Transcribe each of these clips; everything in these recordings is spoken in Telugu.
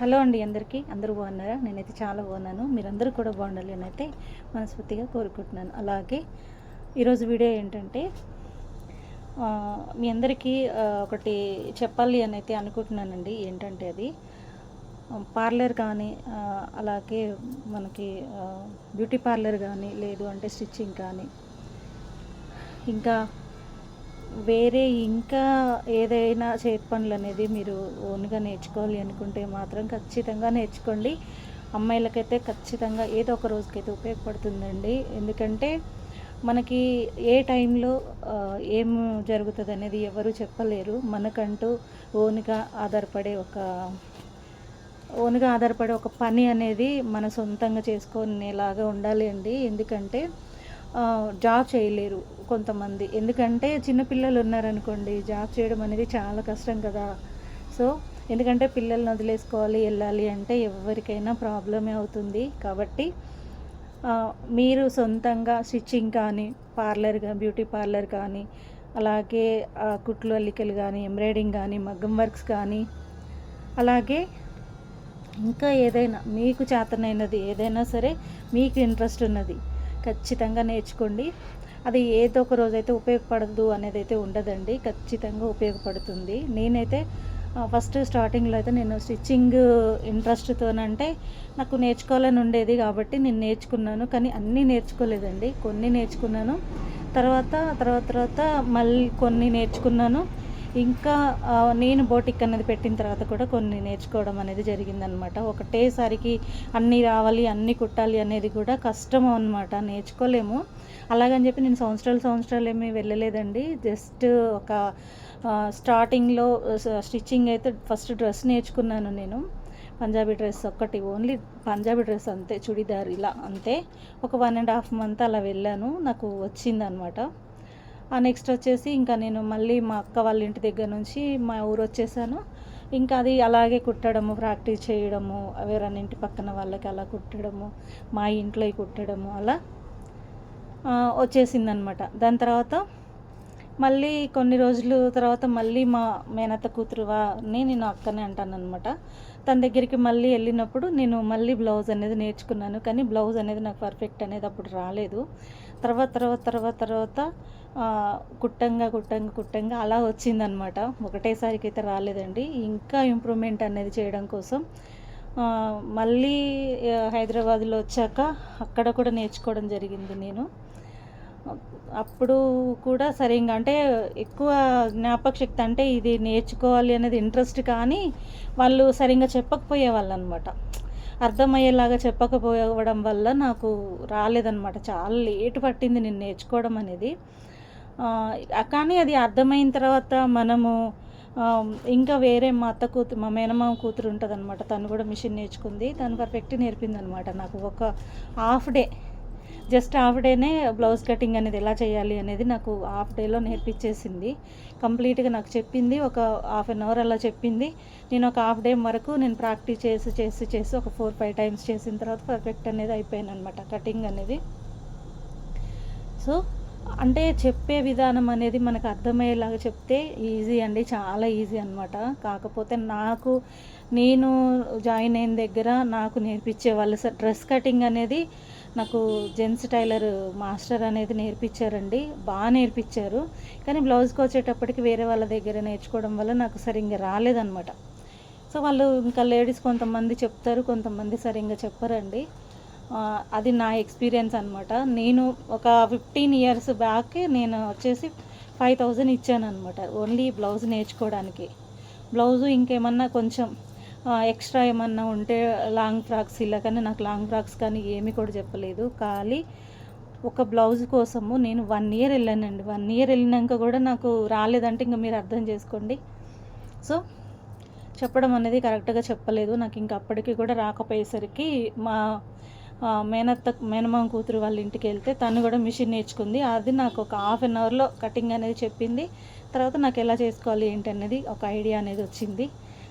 హలో అండి అందరికీ. అందరూ బాగున్నారా? నేనైతే చాలా బాగున్నాను. మీరందరూ కూడా బాగుండాలి అని అయితే మనస్ఫూర్తిగా కోరుకుంటున్నాను. అలాగే ఈరోజు వీడియో ఏంటంటే మీ అందరికీ ఒకటి చెప్పాలి అని అయితే అనుకుంటున్నానండి. ఏంటంటే అది పార్లర్ కానీ అలాగే మనకి బ్యూటీ పార్లర్ కానీ లేదు అంటే స్టిచ్చింగ్ కానీ ఇంకా వేరే ఇంకా ఏదైనా చేతి పనులు అనేది మీరు ఓన్గా నేర్చుకోవాలి అనుకుంటే మాత్రం ఖచ్చితంగా నేర్చుకోండి. అమ్మాయిలకైతే ఖచ్చితంగా ఏదో ఒక రోజుకైతే ఉపయోగపడుతుందండి. ఎందుకంటే మనకి ఏ టైంలో ఏం జరుగుతుంది అనేది ఎవరు చెప్పలేరు. మనకంటూ ఓన్గా ఆధారపడే ఒక పని అనేది మన సొంతంగా చేసుకునేలాగా ఉండాలి అండి. ఎందుకంటే జాబ్ చేయలేరు కొంతమంది. ఎందుకంటే చిన్నపిల్లలు ఉన్నారనుకోండి, జాబ్ చేయడం అనేది చాలా కష్టం కదా. సో ఎందుకంటే పిల్లల్ని వదిలేసుకోవాలి వెళ్ళాలి అంటే ఎవరికైనా ప్రాబ్లమే అవుతుంది. కాబట్టి మీరు సొంతంగా స్టిచ్చింగ్ కానీ బ్యూటీ పార్లర్ కానీ అలాగే కుట్లు అల్లికలు కానీ ఎంబ్రాయిడింగ్ కానీ మగ్గం వర్క్స్ కానీ అలాగే ఇంకా ఏదైనా మీకు చేతనైనది ఏదైనా సరే మీకు ఇంట్రెస్ట్ ఉన్నది ఖచ్చితంగా నేర్చుకోండి. అది ఏదో ఒక రోజైతే ఉపయోగపడదు అనేది అయితే ఉండదండి. ఖచ్చితంగా ఉపయోగపడుతుంది. నేనైతే ఫస్ట్ స్టార్టింగ్లో అయితే నేను స్టిచ్చింగ్ ఇంట్రెస్ట్తోనంటే నాకు నేర్చుకోవాలని ఉండేది కాబట్టి నేను నేర్చుకున్నాను. కానీ అన్నీ నేర్చుకోలేదండి, కొన్ని నేర్చుకున్నాను. తర్వాత మళ్ళీ కొన్ని నేర్చుకున్నాను. ఇంకా నేను బోటిక్ అనేది పెట్టిన తర్వాత కూడా కొన్ని నేర్చుకోవడం అనేది జరిగిందనమాట. ఒకటేసారికి అన్నీ రావాలి అన్నీ కుట్టాలి అనేది కూడా కష్టం అనమాట, నేర్చుకోలేము. అలాగని చెప్పి నేను సంవత్సరాలు ఏమీ వెళ్ళలేదండి. జస్ట్ ఒక స్టార్టింగ్లో స్టిచ్చింగ్ అయితే ఫస్ట్ డ్రెస్ నేర్చుకున్నాను నేను. పంజాబీ డ్రెస్ ఒక్కటి, ఓన్లీ పంజాబీ డ్రెస్ అంతే, చుడిదార్ ఇలా అంతే. ఒక 1.5 మంత్ అలా వెళ్ళాను, నాకు వచ్చిందనమాట. నెక్స్ట్ వచ్చేసి ఇంకా నేను మళ్ళీ మా అక్క వాళ్ళ ఇంటి దగ్గర నుంచి మా ఊరు వచ్చేసాను. ఇంకా అది అలాగే కుట్టడము, ప్రాక్టీస్ చేయడము, ఎవరైనా ఇంటి పక్కన వాళ్ళకి అలా కుట్టడము, మా ఇంట్లో కుట్టడము అలా వచ్చేసిందనమాట. దాని తర్వాత మళ్ళీ కొన్ని రోజులు తర్వాత మళ్ళీ మా మేనత్త కూతురుని నేను అక్కనే అంటాను అనమాట. తన దగ్గరికి మళ్ళీ వెళ్ళినప్పుడు నేను మళ్ళీ బ్లౌజ్ అనేది నేర్చుకున్నాను. కానీ బ్లౌజ్ అనేది నాకు పర్ఫెక్ట్ అనేది అప్పుడు రాలేదు. తర్వాత కుట్టంగా అలా వచ్చిందనమాట. ఒకటేసారికి అయితే రాలేదండి. ఇంకా ఇంప్రూవ్మెంట్ అనేది చేయడం కోసం మళ్ళీ హైదరాబాద్లో వచ్చాక అక్కడ కూడా నేర్చుకోవడం జరిగింది నేను. అప్పుడు కూడా సరిగ్గా అంటే ఎక్కువ జ్ఞాపక శక్తి అంటే ఇది నేర్చుకోవాలి అనేది ఇంట్రెస్ట్, కానీ వాళ్ళు సరిగ్గా చెప్పకపోయేవాళ్ళు అనమాట. అర్థమయ్యేలాగా చెప్పకపోవడం వల్ల నాకు రాలేదన్నమాట. చాలా లేట్ పట్టింది నేను నేర్చుకోవడం అనేది. కానీ అది అర్థమైన తర్వాత మనము ఇంకా వేరే మా మేనమామ కూతురు ఉంటుంది అనమాట. తను కూడా మిషన్ నేర్చుకుంది. తను పర్ఫెక్ట్ నేర్పింది అనమాట నాకు. ఒక హాఫ్ డేనే బ్లౌజ్ కటింగ్ అనేది ఎలా చేయాలి అనేది నాకు హాఫ్ డేలో నేర్పించేసింది. కంప్లీట్గా నాకు చెప్పింది. ఒక 1/2 అవర్ అలా చెప్పింది. నేను ఒక హాఫ్ డే వరకు నేను ప్రాక్టీస్ చేసి ఒక 4-5 టైమ్స్ చేసిన తర్వాత పర్ఫెక్ట్ అనేది అయిపోయాను అనమాట కటింగ్ అనేది. సో అంటే చెప్పే విధానం అనేది మనకు అర్థమయ్యేలాగా చెప్తే ఈజీ అండి, చాలా ఈజీ అనమాట. కాకపోతే నేను జాయిన్ అయిన దగ్గర నాకు నేర్పించే వాళ్ళు డ్రెస్ కటింగ్ అనేది నాకు జెంట్స్ టైలర్ మాస్టర్ అనేది నేర్పించారండి, బాగా నేర్పించారు. కానీ బ్లౌజ్కి వచ్చేటప్పటికి వేరే వాళ్ళ దగ్గర నేర్చుకోవడం వల్ల నాకు సరిగ్గా రాలేదనమాట. సో వాళ్ళు ఇంకా లేడీస్ కొంతమంది చెప్తారు, కొంతమంది సరిగ్గా చెప్పరండి. అది నా ఎక్స్పీరియన్స్ అనమాట. నేను ఒక 15 ఇయర్స్ బ్యాక్ నేను వచ్చేసి 5,000 ఇచ్చాను అనమాట ఓన్లీ బ్లౌజ్ నేర్చుకోవడానికి. బ్లౌజు ఇంకేమన్నా కొంచెం ఎక్స్ట్రా ఏమన్నా ఉంటే లాంగ్ ఫ్రాక్స్ ఇలా, కానీ నాకు లాంగ్ ఫ్రాక్స్ కానీ ఏమీ కూడా చెప్పలేదు. ఖాళీ ఒక బ్లౌజ్ కోసము నేను 1 ఇయర్ వెళ్ళానండి. 1 ఇయర్ వెళ్ళినాక కూడా నాకు రాలేదంటే ఇంకా మీరు అర్థం చేసుకోండి. సో చెప్పడం అనేది కరెక్ట్గా చెప్పలేదు నాకు. ఇంకా అప్పటికి కూడా రాకపోయేసరికి మా మేనమామ కూతురు వాళ్ళ ఇంటికి వెళ్తే తను కూడా మిషన్ నేర్చుకుంది. అది నాకు ఒక 1/2 అవర్లో కటింగ్ అనేది చెప్పింది. తర్వాత నాకు ఎలా చేసుకోవాలి ఏంటి అనేది ఒక ఐడియా అనేది వచ్చింది.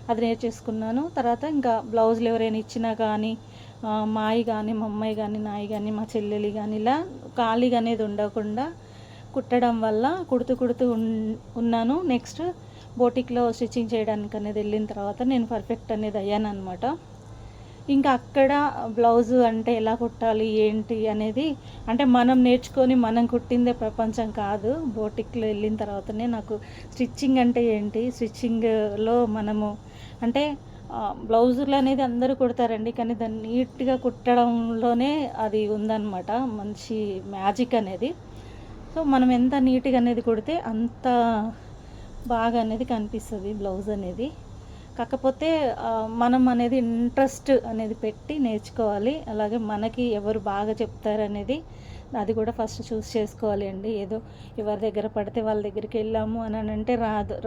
అది నేర్చేసుకున్నాను. తర్వాత ఇంకా బ్లౌజులు ఎవరైనా ఇచ్చినా కానీ మాయి కానీ మా అమ్మాయి కానీ నాయి కానీ మా చెల్లెలి కానీ ఇలా ఖాళీగా అనేది ఉండకుండా కుట్టడం వల్ల కుడుతూ ఉన్నాను. నెక్స్ట్ బోటిక్లో స్టిచ్చింగ్ చేయడానికి అనేది వెళ్ళిన తర్వాత నేను పర్ఫెక్ట్ అనేది అయ్యాననమాట. ఇంకా అక్కడ బ్లౌజు అంటే ఎలా కుట్టాలి ఏంటి అనేది, అంటే మనం నేర్చుకొని మనం కుట్టిందే ప్రపంచం కాదు. బోటిక్లో వెళ్ళిన తర్వాతనే నాకు స్టిచ్చింగ్ అంటే ఏంటి, స్టిచ్చింగ్లో మనము అంటే బ్లౌజులు అనేది అందరూ కుడతారండి, కానీ దాన్ని నీట్గా కుట్టడంలోనే అది ఉందన్నమాట మంచి మ్యాజిక్ అనేది. సో మనం ఎంత నీట్గా అనేది కుడితే అంత బాగా అనేది కనిపిస్తుంది బ్లౌజ్ అనేది. కాకపోతే మనం అనేది ఇంట్రెస్ట్ అనేది పెట్టి నేర్చుకోవాలి. అలాగే మనకి ఎవరు బాగా చెప్తారనేది అది కూడా ఫస్ట్ చూస్ చేసుకోవాలి అండి. ఏదో ఎవరి దగ్గర పడితే వాళ్ళ దగ్గరికి వెళ్ళాము అని అంటే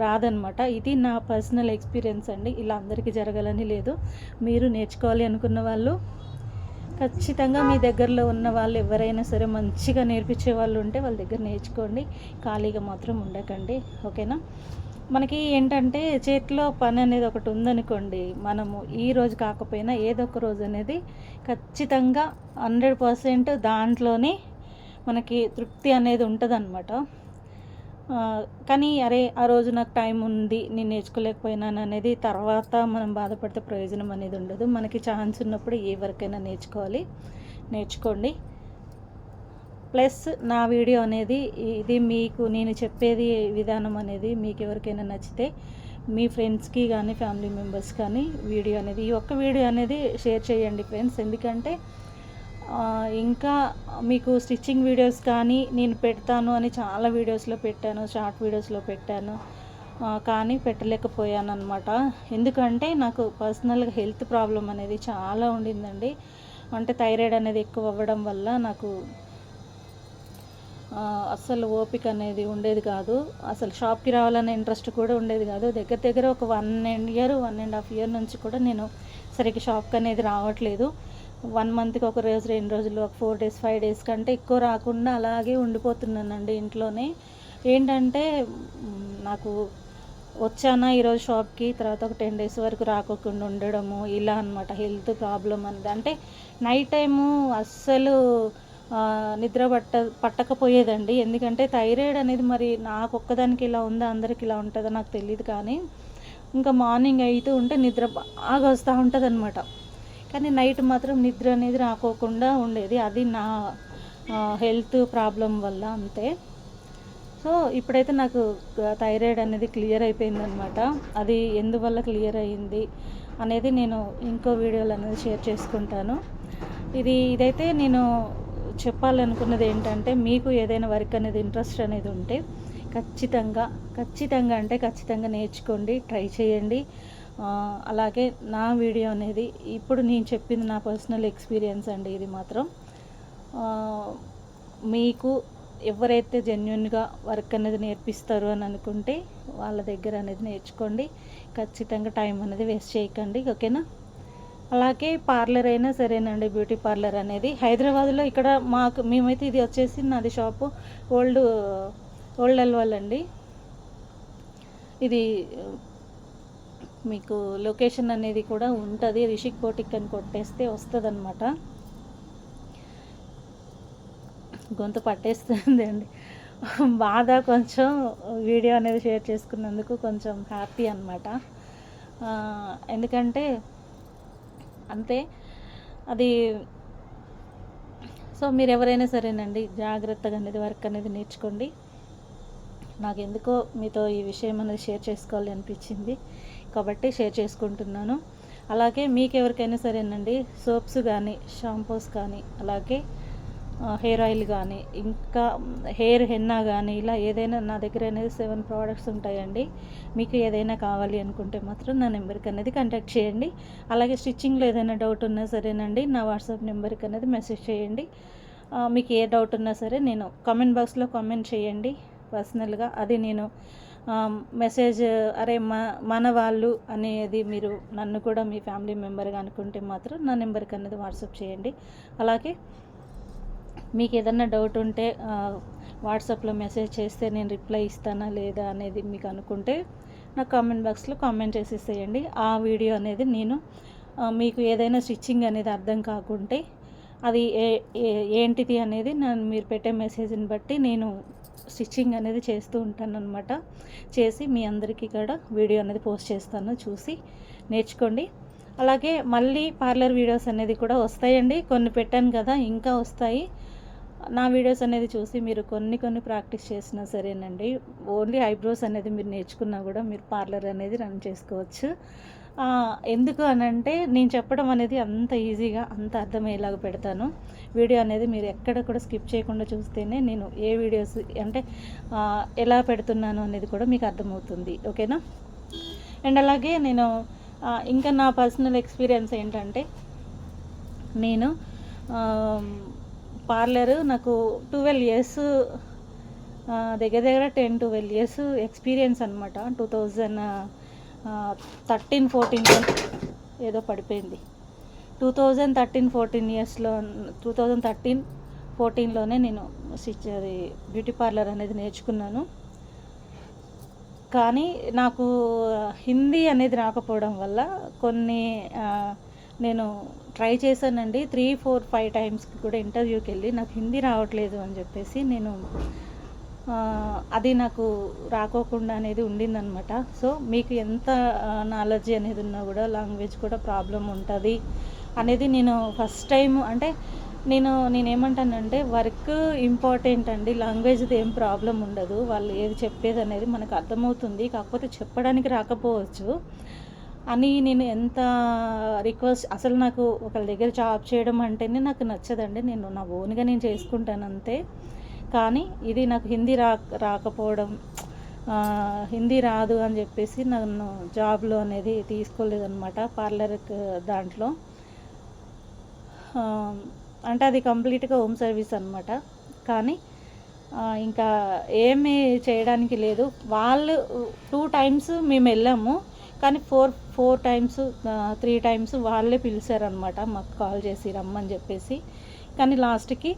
రాదనమాట. ఇది నా పర్సనల్ ఎక్స్పీరియన్స్ అండి. ఇలా అందరికీ జరగాలని లేదు. మీరు నేర్చుకోవాలి అనుకున్న వాళ్ళు ఖచ్చితంగా మీ దగ్గరలో ఉన్న వాళ్ళు ఎవరైనా సరే మంచిగా నేర్పించే వాళ్ళు ఉంటే వాళ్ళ దగ్గర నేర్చుకోండి. ఖాళీగా మాత్రం ఉండకండి, ఓకేనా. మనకి ఏంటంటే చేతిలో పని అనేది ఒకటి ఉందనుకోండి, మనము ఈ రోజు కాకపోయినా ఏదో ఒక రోజు అనేది ఖచ్చితంగా 100% దాంట్లోనే మనకి తృప్తి అనేది ఉంటుందన్నమాట. కానీ అరే ఆ రోజు నాకు టైం ఉంది, నేను నేర్చుకోలేకపోయినాను అనేది తర్వాత మనం బాధపడితే ప్రయోజనం అనేది ఉండదు. మనకి ఛాన్స్ ఉన్నప్పుడు ఏ వరకైనా నేర్చుకోండి. ప్లస్ నా వీడియో అనేది ఇది మీకు నేను చెప్పేది విధానం అనేది మీకు ఎవరికైనా నచ్చితే మీ ఫ్రెండ్స్కి కానీ ఫ్యామిలీ మెంబర్స్ కానీ వీడియో అనేది ఈ ఒక్క వీడియో అనేది షేర్ చేయండి ఫ్రెండ్స్. ఎందుకంటే ఇంకా మీకు స్టిచ్చింగ్ వీడియోస్ కానీ నేను పెడతాను అని చాలా వీడియోస్లో పెట్టాను, షార్ట్ వీడియోస్లో పెట్టాను, కానీ పెట్టలేకపోయాను అనమాట. ఎందుకంటే నాకు పర్సనల్గా హెల్త్ ప్రాబ్లం అనేది చాలా ఉండిందండి. అంటే థైరాయిడ్ అనేది ఎక్కువ అవ్వడం వల్ల నాకు అస్సలు ఓపిక అనేది ఉండేది కాదు. అసలు షాప్కి రావాలనే ఇంట్రెస్ట్ కూడా ఉండేది కాదు. దగ్గర ఒక 1.5 ఇయర్ నుంచి కూడా నేను సరిగ్గా షాప్కి అనేది రావట్లేదు. 1 మంత్కి ఒక రోజు 2 రోజులు, ఒక 4 డేస్ 5 డేస్ కంటే ఎక్కువ రాకుండా అలాగే ఉండిపోతున్నానండి ఇంట్లోనే. ఏంటంటే నాకు వచ్చానా ఈరోజు షాప్కి, తర్వాత ఒక 10 డేస్ వరకు రాకోకుండా ఉండడము ఇలా అనమాట. హెల్త్ ప్రాబ్లం అనేది అంటే నైట్ టైము అస్సలు నిద్ర పట్టకపోయేదండి. ఎందుకంటే థైరాయిడ్ అనేది మరి నాకు ఒక్కదానికి ఇలా ఉందా అందరికి ఇలా ఉంటుందో నాకు తెలియదు, కానీ ఇంకా మార్నింగ్ అవుతూ ఉంటే నిద్ర బాగా వస్తూ ఉంటుంది అనమాట. కానీ నైట్ మాత్రం నిద్ర అనేది రాకోకుండా ఉండేది. అది నా హెల్త్ ప్రాబ్లం వల్ల అంతే. సో ఇప్పుడైతే నాకు థైరాయిడ్ అనేది క్లియర్ అయిపోయిందనమాట. అది ఎందువల్ల క్లియర్ అయ్యింది అనేది నేను ఇంకో వీడియోలో అనేది షేర్ చేసుకుంటాను. ఇదైతే నేను చెప్పాలనుకున్నది ఏంటంటే, మీకు ఏదైనా వర్క్ అనేది ఇంట్రెస్ట్ అనేది ఉంటే ఖచ్చితంగా నేర్చుకోండి, ట్రై చేయండి. అలాగే నా వీడియో అనేది ఇప్పుడు నేను చెప్పింది నా పర్సనల్ ఎక్స్పీరియన్స్ అండి. ఇది మాత్రం మీకు ఎవరైతే జెన్యున్గా వర్క్ అనేది నేర్పిస్తారు అని అనుకుంటే వాళ్ళ దగ్గర అనేది నేర్చుకోండి. ఖచ్చితంగా టైం అనేది వేస్ట్ చేయకండి, ఓకేనా. అలాగే పార్లర్ అయినా సరేనండి, బ్యూటీ పార్లర్ అనేది హైదరాబాద్లో ఇక్కడ మేమైతే ఇది వచ్చేసి నాది షాపు ఓల్డ్ అల్వాల్ అండి. ఇది మీకు లొకేషన్ అనేది కూడా ఉంటుంది, రిషిక్ బోటిక్ అని కొట్టేస్తే వస్తుంది అనమాట. గొంతు పట్టేస్తుంది అండి, బాధ. కొంచెం వీడియో అనేది షేర్ చేసుకున్నందుకు కొంచెం హ్యాపీ అనమాట. ఎందుకంటే అంతే అది. సో మీరు ఎవరైనా సరేనండి జాగ్రత్తగా అనేది వర్క్ అనేది నేర్చుకోండి. నాకు ఎందుకో మీతో ఈ విషయం అనేది షేర్ చేసుకోవాలి అనిపించింది కాబట్టి షేర్ చేసుకుంటున్నాను. అలాగే మీకు ఎవరికైనా సరేనండి సోప్స్ కానీ, షాంపూస్ కానీ, అలాగే హెయిర్ ఆయిల్ కానీ, ఇంకా హెయిర్ హెన్నా కానీ, ఇలా ఏదైనా నా దగ్గర అనేది 7 ప్రోడక్ట్స్ ఉంటాయండి. మీకు ఏదైనా కావాలి అనుకుంటే మాత్రం నా నెంబర్కి అనేది కాంటాక్ట్ చేయండి. అలాగే స్టిచ్చింగ్లో ఏదైనా డౌట్ ఉన్నా సరేనండి నా వాట్సాప్ నెంబర్కి అనేది మెసేజ్ చేయండి. మీకు ఏ డౌట్ ఉన్నా సరే నేను కామెంట్ బాక్స్లో కామెంట్ చేయండి పర్సనల్గా. అది నేను మెసేజ్ అరే మన వాళ్ళు అనేది మీరు నన్ను కూడా మీ ఫ్యామిలీ మెంబర్గా అనుకుంటే మాత్రం నా నెంబర్కి అనేది వాట్సాప్ చేయండి. అలాగే మీకు ఏదన్నా డౌట్ ఉంటే వాట్సాప్లో మెసేజ్ చేస్తే నేను రిప్లై ఇస్తానా లేదా అనేది మీకు అనుకుంటే నాకు కామెంట్ బాక్స్లో కామెంట్ చేసేసేయండి. ఆ వీడియో అనేది నేను మీకు ఏదైనా స్టిచ్చింగ్ అనేది అర్థం కాకుంటే అది ఏంటిది అనేది మీరు పెట్టే మెసేజ్ని బట్టి నేను స్టిచ్చింగ్ అనేది చేస్తూ ఉంటానన్నమాట. చేసి మీ అందరికీ కూడా వీడియో అనేది పోస్ట్ చేస్తాను, చూసి నేర్చుకోండి. అలాగే మళ్ళీ పార్లర్ వీడియోస్ అనేది కూడా వస్తాయండి. కొన్ని పెట్టాను కదా, ఇంకా వస్తాయి. నా వీడియోస్ అనేది చూసి మీరు కొన్ని ప్రాక్టీస్ చేసినా సరేనండి, ఓన్లీ ఐబ్రోస్ అనేది మీరు నేర్చుకున్నా కూడా మీరు పార్లర్ అనేది రన్ చేసుకోవచ్చు. ఎందుకు అనంటే నేను చెప్పడం అనేది అంత ఈజీగా, అంత అర్థమయ్యేలాగా పెడతాను. వీడియో అనేది మీరు ఎక్కడ కూడా స్కిప్ చేయకుండా చూస్తేనే నేను ఏ వీడియోస్ అంటే ఎలా పెడుతున్నాను అనేది కూడా మీకు అర్థమవుతుంది. ఓకేనా? అండ్ అలాగే నేను ఇంకా నా పర్సనల్ ఎక్స్పీరియన్స్ ఏంటంటే, నేను పార్లరు నాకు 12 ఇయర్స్, దగ్గర 10-12 ఇయర్స్ ఎక్స్పీరియన్స్ అనమాట. 2013-14 ఏదో పడిపోయింది. 2013-14 ఇయర్స్లో 2013-14లోనే నేను అది బ్యూటీ పార్లర్ అనేది నేర్చుకున్నాను. కానీ నాకు హిందీ అనేది రాకపోవడం వల్ల కొన్ని నేను ట్రై చేశానండి. 3-4-5 టైమ్స్కి కూడా ఇంటర్వ్యూకి వెళ్ళి నాకు హిందీ రావట్లేదు అని చెప్పేసి నేను అది నాకు రాకోకుండా అనేది ఉండిందనమాట. సో మీకు ఎంత నాలెడ్జ్ అనేది ఉన్నా కూడా లాంగ్వేజ్ కూడా ప్రాబ్లం ఉంటుంది అనేది నేను ఫస్ట్ టైం అంటే నేనేమంటానంటే, వర్క్ ఇంపార్టెంట్ అండి, లాంగ్వేజ్ది ఏం ప్రాబ్లం ఉండదు. వాళ్ళు ఏది చెప్పేది అనేది మనకు అర్థమవుతుంది, కాకపోతే చెప్పడానికి రాకపోవచ్చు అని నేను ఎంత రిక్వెస్ట్. అసలు నాకు ఒకళ్ళ దగ్గర జాబ్ చేయడం అంటేనే నాకు నచ్చదండి. నేను నా ఓన్గా నేను చేసుకుంటాను అంతే. కానీ ఇది నాకు హిందీ రాకపోవడం, హిందీ రాదు అని చెప్పేసి నన్ను జాబ్లో అనేది తీసుకోలేదన్నమాట, పార్లర్ దాంట్లో. అంటే అది కంప్లీట్గా హోమ్ సర్వీస్ అనమాట. కానీ ఇంకా ఏమీ చేయడానికి లేదు. వాళ్ళు 2 టైమ్స్ మేము వెళ్ళాము, కానీ 4 టైమ్స్ 3 టైమ్స్ వాళ్ళే పిలిచారనమాట, మాకు కాల్ చేసి రమ్మని చెప్పేసి. కానీ లాస్ట్కి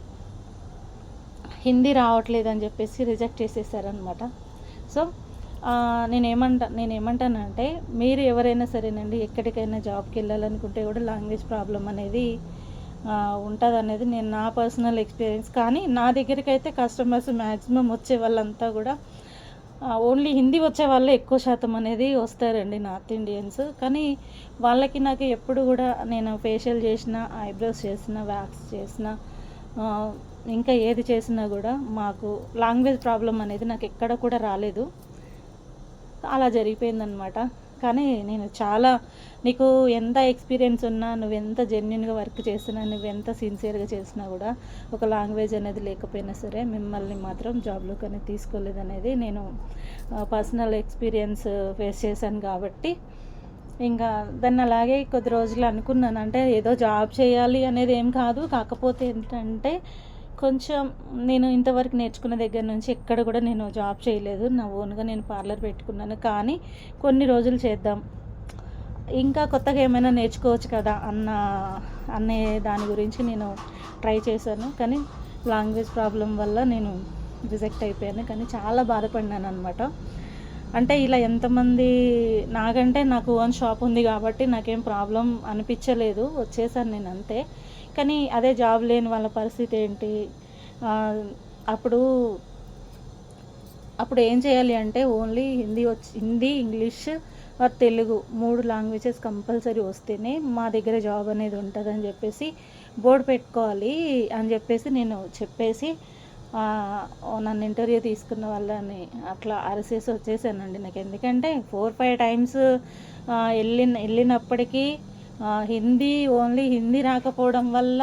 హిందీ రావట్లేదని చెప్పేసి రిజెక్ట్ చేసేసారనమాట. సో నేనేమంటానంటే, మీరు ఎవరైనా సరేనండి, ఎక్కడికైనా జాబ్కి వెళ్ళాలనుకుంటే కూడా లాంగ్వేజ్ ప్రాబ్లం అనేది ఉంటుంది అనేది నేను నా పర్సనల్ ఎక్స్పీరియన్స్. కానీ నా దగ్గరికి అయితే కస్టమర్స్ మ్యాక్సిమం వచ్చే వాళ్ళంతా కూడా ఓన్లీ హిందీ వచ్చే వాళ్ళే ఎక్కువ శాతం అనేది వస్తారండి, నార్త్ ఇండియన్స్. కానీ వాళ్ళకి నాకు ఎప్పుడు కూడా నేను ఫేషియల్ చేసిన, ఐబ్రోస్ చేసిన, వ్యాక్స్ చేసిన, ఇంకా ఏది చేసినా కూడా మాకు లాంగ్వేజ్ ప్రాబ్లం అనేది నాకు ఎక్కడ కూడా రాలేదు. అలా జరిగిపోయిందనమాట. కానీ నేను చాలా, నీకు ఎంత ఎక్స్పీరియన్స్ ఉన్నా, నువ్వెంత జెన్యున్గా వర్క్ చేసినా, నువ్వెంత సిన్సియర్గా చేసినా కూడా ఒక లాంగ్వేజ్ అనేది లేకపోయినా సరే మిమ్మల్ని మాత్రం జాబ్లోకి అనేది తీసుకోలేదనేది నేను పర్సనల్ ఎక్స్పీరియన్స్ ఫేస్ చేశాను. కాబట్టి ఇంకా దాన్ని అలాగే కొద్ది రోజులు అనుకున్నాను. అంటే ఏదో జాబ్ చేయాలి అనేది ఏం కాదు, కాకపోతే ఏంటంటే కొంచెం నేను ఇంతవరకు నేర్చుకున్న దగ్గర నుంచి ఎక్కడ కూడా నేను జాబ్ చేయలేదు, నా ఓన్గా నేను పార్లర్ పెట్టుకున్నాను. కానీ కొన్ని రోజులు చేద్దాం, ఇంకా కొత్తగా ఏమైనా నేర్చుకోవచ్చు కదా అనే దాని గురించి నేను ట్రై చేశాను. కానీ లాంగ్వేజ్ ప్రాబ్లం వల్ల నేను రిజెక్ట్ అయిపోయాను. కానీ చాలా బాధపడినాను అనమాట. అంటే ఇలా ఎంతమంది, నాకంటే నాకు ఓన్ షాప్ ఉంది కాబట్టి నాకేం ప్రాబ్లం అనిపించలేదు, వచ్చేసాను నేను అంతే. కానీ అదే జాబ్ లేని వాళ్ళ పరిస్థితి ఏంటి? అప్పుడు ఏం చేయాలి అంటే, only Hindi, English are Telugu 3 languages compulsory వస్తేనే మా దగ్గర జాబ్ అనేది ఉంటుందని చెప్పేసి బోర్డు పెట్టుకోవాలి అని చెప్పేసి నేను చెప్పేసి నన్ను ఇంటర్వ్యూ తీసుకున్న వాళ్ళని అట్లా అరిసేసి వచ్చేసానండి. నాకు ఎందుకంటే 4-5 టైమ్స్ వెళ్ళినప్పటికీ ఓన్లీ హిందీ రాకపోవడం వల్ల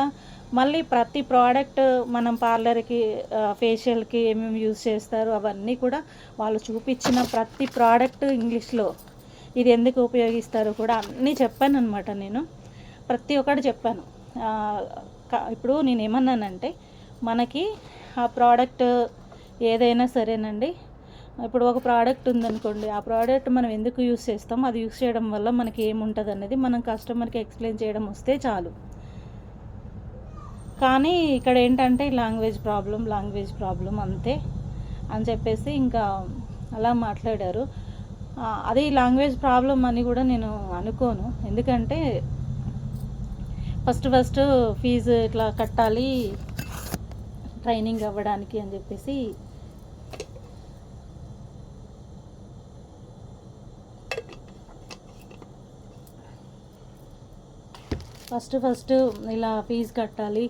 మళ్ళీ ప్రతి ప్రోడక్ట్ మనం పార్లర్కి, ఫేషియల్కి ఏమేమి యూజ్ చేస్తారు అవన్నీ కూడా వాళ్ళు చూపించిన ప్రతి ప్రోడక్ట్ ఇంగ్లీష్లో, ఇది ఎందుకు ఉపయోగిస్తారు కూడా అన్నీ చెప్పాను అనమాట. నేను ప్రతి ఒక్కటి చెప్పాను. ఇప్పుడు నేను ఏమన్నానంటే, మనకి ఆ ప్రోడక్ట్ ఏదైనా సరేనండి, ఇప్పుడు ఒక ప్రోడక్ట్ ఉందనుకోండి, ఆ ప్రోడక్ట్ మనం ఎందుకు యూస్ చేస్తాం, అది యూస్ చేయడం వల్ల మనకి ఏముంటుంది అనేది మనం కస్టమర్కి ఎక్స్ప్లెయిన్ చేయడం వస్తే చాలు. కానీ ఇక్కడ ఏంటంటే లాంగ్వేజ్ ప్రాబ్లం అంతే అని చెప్పేసి ఇంకా అలా మాట్లాడారు. అది లాంగ్వేజ్ ప్రాబ్లం అని కూడా నేను అనుకోను. ఎందుకంటే ఫస్ట్ ఫీజు ఇట్లా కట్టాలి ట్రైనింగ్ అవ్వడానికి అని చెప్పేసి ఫస్ట్ ఇలా ఫీజు కట్టాలి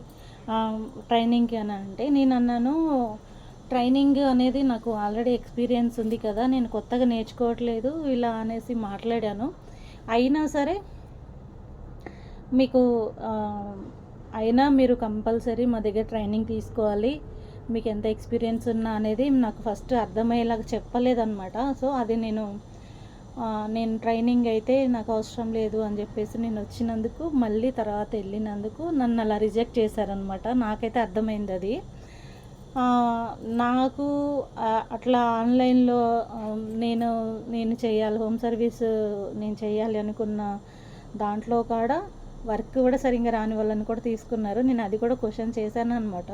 ట్రైనింగ్కి అని అంటే నేను అన్నాను, ట్రైనింగ్ అనేది నాకు ఆల్రెడీ ఎక్స్పీరియన్స్ ఉంది కదా, నేను కొత్తగా నేర్చుకోవట్లేదు ఇలా అనేసి మాట్లాడాను. అయినా సరే మీకు అయినా మీరు కంపల్సరీ మా దగ్గర ట్రైనింగ్ తీసుకోవాలి, మీకు ఎంత ఎక్స్పీరియన్స్ ఉన్నా అనేది నాకు ఫస్ట్ అర్థమయ్యేలాగా చెప్పలేదన్నమాట. సో అది నేను ట్రైనింగ్ అయితే నాకు అవసరం లేదు అని చెప్పేసి నేను వచ్చినందుకు, మళ్ళీ తర్వాత వెళ్ళినందుకు నన్ను అలా రిజెక్ట్ చేశారనమాట. నాకైతే అర్థమైంది అది. నాకు అట్లా ఆన్లైన్లో నేను నేను చేయాలి హోమ్ సర్వీస్, నేను చేయాలి అనుకున్న దాంట్లో కూడా వర్క్ కూడా సరిగ్గా రాని వాళ్ళని కూడా తీసుకున్నారు. నేను అది కూడా క్వశ్చన్ చేశాను అనమాట.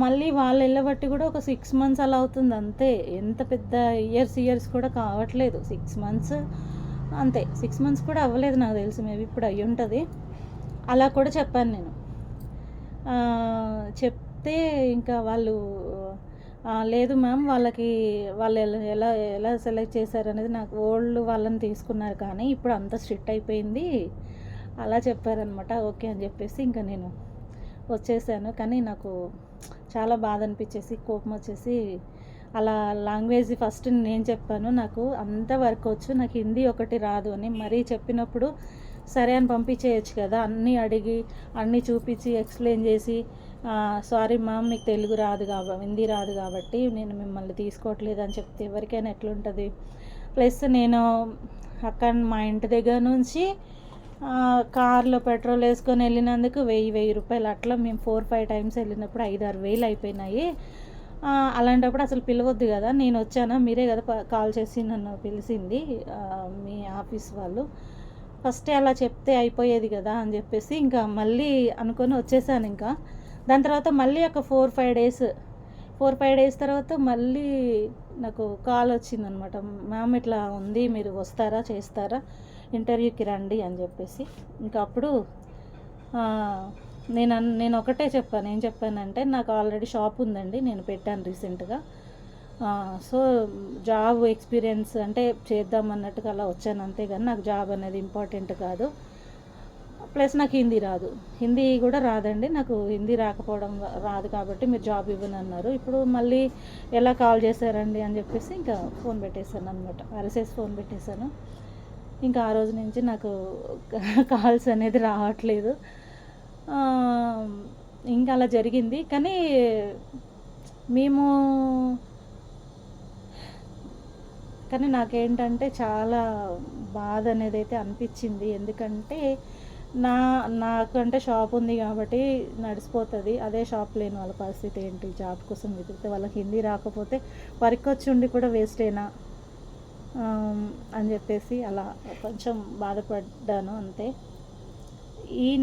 మళ్ళీ వాళ్ళు వెళ్ళబట్టి కూడా ఒక 6 మంత్స్ అలా అవుతుంది అంతే. ఎంత పెద్ద ఇయర్స్ కూడా కావట్లేదు, 6 మంత్స్ అంతే. 6 మంత్స్ కూడా అవ్వలేదు నాకు తెలిసి, మేబీ ఇప్పుడు అయ్యి ఉంటుంది. అలా కూడా చెప్పాను నేను. చెప్తే ఇంకా వాళ్ళు లేదు మ్యామ్, వాళ్ళు ఎలా ఎలా సెలెక్ట్ చేశారనేది, నాకు ఓల్డ్ వాళ్ళని తీసుకున్నారు కానీ ఇప్పుడు అంత స్ట్రిక్ట్ అయిపోయింది అలా చెప్పారనమాట. ఓకే అని చెప్పేసి ఇంకా నేను వచ్చేసాను. కానీ నాకు చాలా బాధ అనిపించేసి, కోపం వచ్చేసి, అలా లాంగ్వేజ్ ఫస్ట్ నేను చెప్పాను నాకు అంత వర్క్ వచ్చు, నాకు హిందీ ఒకటి రాదు అని. మరీ చెప్పినప్పుడు సరే అని పంపించేయచ్చు కదా, అన్నీ అడిగి అన్నీ చూపించి ఎక్స్ప్లెయిన్ చేసి సారీ మ్యామ్ మీకు తెలుగు రాదు హిందీ రాదు కాబట్టి నేను మిమ్మల్ని తీసుకోవట్లేదు అని చెప్తే ఎవరికైనా ఎట్లుంటుంది. ప్లస్ నేను అక్కడ మా ఇంటి దగ్గర నుంచి కార్లో పెట్రోల్ వేసుకొని వెళ్ళినందుకు 1000 రూపాయలు, అట్లా మేము 4-5 టైమ్స్ వెళ్ళినప్పుడు 5-6 వేలు అయిపోయినాయి. అలాంటప్పుడు అసలు పిలవద్దు కదా, నేను వచ్చానా, మీరే కదా కాల్ చేసి నన్ను పిలిచింది మీ ఆఫీస్ వాళ్ళు, ఫస్టే అలా చెప్తే అయిపోయేది కదా అని చెప్పేసి ఇంకా మళ్ళీ అనుకొని వచ్చేసాను. ఇంకా దాని తర్వాత మళ్ళీ ఒక 4-5 డేస్ తర్వాత మళ్ళీ నాకు కాల్ వచ్చిందనమాట. మ్యామ్ ఇట్లా ఉంది, మీరు వస్తారా, చేస్తారా, ఇంటర్వ్యూకి రండి అని చెప్పేసి. ఇంకా అప్పుడు నేను ఒకటే చెప్పాను. ఏం చెప్పానంటే, నాకు ఆల్రెడీ షాప్ ఉందండి, నేను పెట్టాను రీసెంట్గా. సో జాబ్ ఎక్స్పీరియన్స్ అంటే చేద్దామన్నట్టుగా అలా వచ్చాను అంతే, కానీ నాకు జాబ్ అనేది ఇంపార్టెంట్ కాదు. ప్లస్ నాకు హిందీ కూడా రాదండి, నాకు హిందీ రాకపోవడం రాదు కాబట్టి మీరు జాబ్ ఇవ్వను అన్నారు. ఇప్పుడు మళ్ళీ ఎలా కాల్ చేశారండి అని చెప్పేసి ఇంకా ఫోన్ పెట్టేశాను అనమాట, ఆర్ఎస్ఎస్ ఫోన్ పెట్టేశాను. ఇంకా ఆ రోజు నుంచి నాకు కాల్స్ అనేది రావట్లేదు. ఇంకా అలా జరిగింది. కానీ నాకేంటంటే చాలా బాధ అనేది అయితే అనిపించింది. ఎందుకంటే నాకంటే షాప్ ఉంది కాబట్టి నడిచిపోతుంది, అదే షాప్ లేని వాళ్ళ పరిస్థితి ఏంటి, జాబ్ కోసం వెతికితే వాళ్ళకి హిందీ రాకపోతే వర్క్ వచ్చి ఉండి కూడా వేస్టేనా అని చెప్పేసి అలా కొంచెం బాధపడ్డాను అంతే.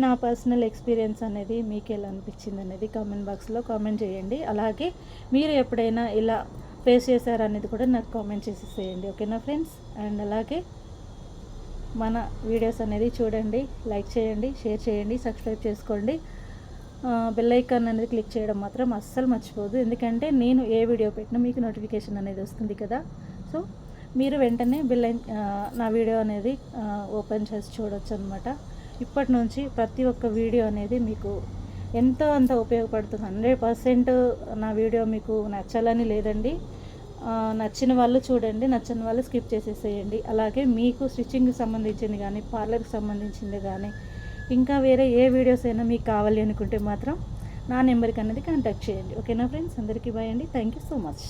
నా పర్సనల్ ఎక్స్పీరియన్స్ అనేది మీకు ఎలా అనిపించింది అనేది కామెంట్ బాక్స్లో కామెంట్ చేయండి. అలాగే మీరు ఎప్పుడైనా ఇలా ఫేస్ చేశారనేది కూడా నాకు కామెంట్ చేసేసేయండి, ఓకేనా ఫ్రెండ్స్. అండ్ అలాగే మన వీడియోస్ అనేది చూడండి, లైక్ చేయండి, షేర్ చేయండి, సబ్స్క్రైబ్ చేసుకోండి. బెల్ ఐకాన్ అనేది క్లిక్ చేయడం మాత్రం అస్సలు మర్చిపోదు, ఎందుకంటే నేను ఏ వీడియో పెట్టినా మీకు నోటిఫికేషన్ అనేది వస్తుంది కదా. సో మీరు వెంటనే నా వీడియో అనేది ఓపెన్ చేసి చూడొచ్చు అనమాట. ఇప్పటి నుంచి ప్రతి ఒక్క వీడియో అనేది మీకు ఎంతో అంత ఉపయోగపడుతుంది. 100% నా వీడియో మీకు నచ్చాలని లేదండి, నచ్చిన వాళ్ళు చూడండి, నచ్చని వాళ్ళు స్కిప్ చేసేసేయండి. అలాగే మీకు స్టిచ్చింగ్కి సంబంధించింది కానీ, పార్లర్కి సంబంధించింది కానీ, ఇంకా వేరే ఏ వీడియోస్ అయినా మీకు కావాలి అనుకుంటే మాత్రం నా నెంబర్కి అనేది కాంటాక్ట్ చేయండి, ఓకేనా ఫ్రెండ్స్. అందరికీ బాయ్ అండి, థ్యాంక్ యూ సో మచ్.